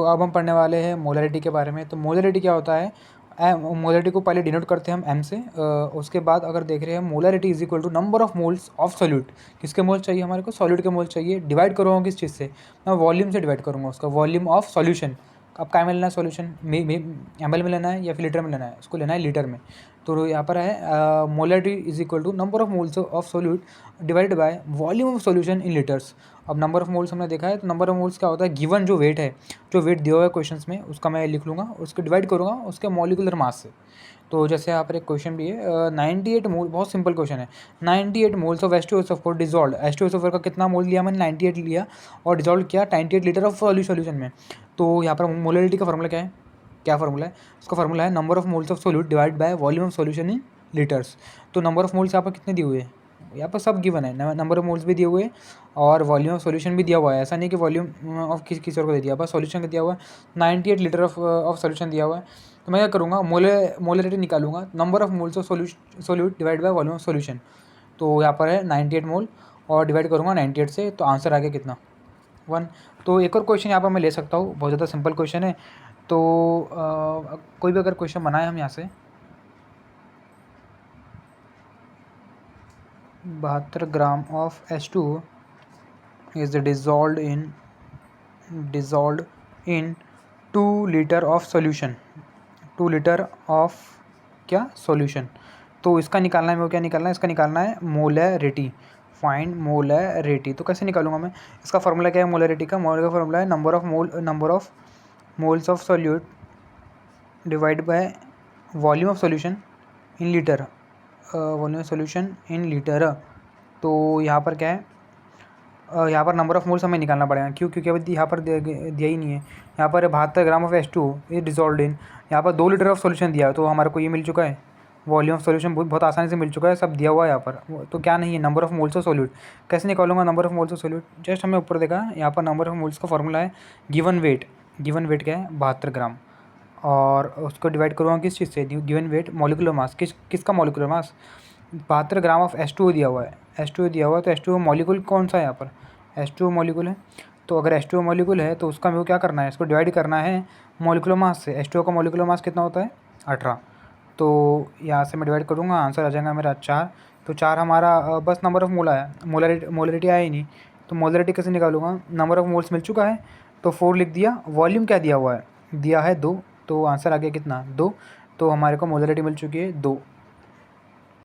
अब हम पढ़ने वाले हैं मोलरिटी के बारे में। तो मोलरिटी क्या होता है? मोलरिटी को पहले डिनोट करते हैं हम एम से। उसके बाद अगर देख रहे हैं molarity is equal to number of moles of solute. किसके मोल चाहिए हमारे को? सॉल्यूट के मोल चाहिए। डिवाइड करूँगा किस चीज़ से? मैं वॉल्यूम से डिवाइड करूँगा उसका, वॉल्यूम ऑफ सॉल्यूशन। अब क्या में लेना है सॉल्यूशन? एम एल में लेना है या फिर लीटर में लेना है? उसको लेना है लीटर में। तो यहाँ पर है molarity is equal to number of moles of solute divide by volume of solution in litres. अब नंबर ऑफ मोल्स हमने देखा है, तो नंबर ऑफ मोल्स क्या होता है? गिवन जो वेट है, जो वेट दिया हुआ है क्वेश्चंस में, उसका मैं लिख लूँगा, उसको डिवाइड करूँगा उसके मॉलिकुलर मास से। तो जैसे यहाँ पर एक क्वेश्चन भी है 98 मोल, बहुत सिंपल क्वेश्चन है। 98 moles of H2SO4 dissolve. H2SO4 का कितना मोल लिया मैंने? 98 लिया और डिजॉल्व किया 98 लीटर ऑफ सॉल्यूशन में। तो यहाँ पर मोलरिटी का फॉर्मूला क्या है? क्या फार्मूला है? उसका फार्मूला है number of moles of solute divide by volume of solution in litres. तो नंबर ऑफ मोल्स यहाँ पर कितने दिए हुए हैं? यहाँ पर सब गिवन है, नंबर ऑफ मोल्स भी दिए हुए हैं और वॉल्यूम ऑफ सॉल्यूशन भी दिया हुआ है। ऐसा नहीं कि वॉल्यूम ऑफ किसी और को दे दिया, बस सॉल्यूशन का दिया हुआ है। 98 लीटर ऑफ सॉल्यूशन दिया हुआ है। तो मैं क्या करूँगा? मोलरिटी निकालूंगा, number of moles of solute divide by volume of solution. तो यहाँ पर है 98 मोल और डिवाइड करूँगा 98 से, तो आंसर आ गया कितना? 1। तो एक और क्वेश्चन यहाँ पर मैं ले सकता हूँ, बहुत ज़्यादा सिंपल क्वेश्चन है। तो कोई भी अगर क्वेश्चन बनाए हम यहाँ से, 72 gram of H2 is dissolve in 2 litre of solution. 2 litre of क्या? सॉल्यूशन। तो इसका निकालना है, वो क्या निकालना है? इसका निकालना है मोलरिटी। Find molarity. तो कैसे निकालूंगा मैं? इसका फार्मूला क्या है मोलरिटी का? मोल का फार्मूला है number of moles of solute divide by volume of solution in litre. Volume of solution in litre. तो यहाँ पर क्या है? यहाँ पर नंबर ऑफ मोल्स हमें निकालना पड़ेगा। क्यों? क्योंकि अभी यहाँ पर दिया ही नहीं है। यहाँ पर 72 gram of H2 is dissolve in, यहाँ पर 2 लीटर ऑफ सॉल्यूशन दिया है, तो हमारे को ये मिल चुका है। वॉल्यूम ऑफ सॉल्यूशन बहुत आसानी से मिल चुका है, सब दिया हुआ है यहाँ पर। तो क्या नहीं है? Number of moles of solute. कैसे निकालूंगा number of moles of solute? Just हमें ऊपर देखा, यहाँ पर नंबर ऑफ मोल्स का फॉर्मूला है गिवन वेट। गिवन वेट क्या है? 72 ग्राम। और उसको डिवाइड करूँगा किस चीज़ से? Given weight molecular mass. किसका molecular mass? 72 gram of H2 दिया हुआ है। H2 दिया हुआ है, तो H2 मॉलिक्यूल कौन सा है यहाँ पर? H2 मॉलिक्यूल है। तो अगर H2 मॉलिक्यूल है तो उसका मेरे को क्या करना है? इसको डिवाइड करना है मॉलिकुलर मास से। H2 का मॉलिकुलर मास कितना होता है? 18। तो यहाँ से मैं डिवाइड करूँगा, आंसर आ जाएगा मेरा 4। तो 4 हमारा बस नंबर ऑफ मोल आया, मोलरिटी आया ही नहीं। तो मोलरिटी कैसे निकालूंगा? नंबर ऑफ मोल्स मिल चुका है तो 4 लिख दिया। वॉल्यूम क्या दिया हुआ है? दिया है 2, तो आंसर आ गया कितना? 2। तो हमारे को मोलरिटी मिल चुकी है 2।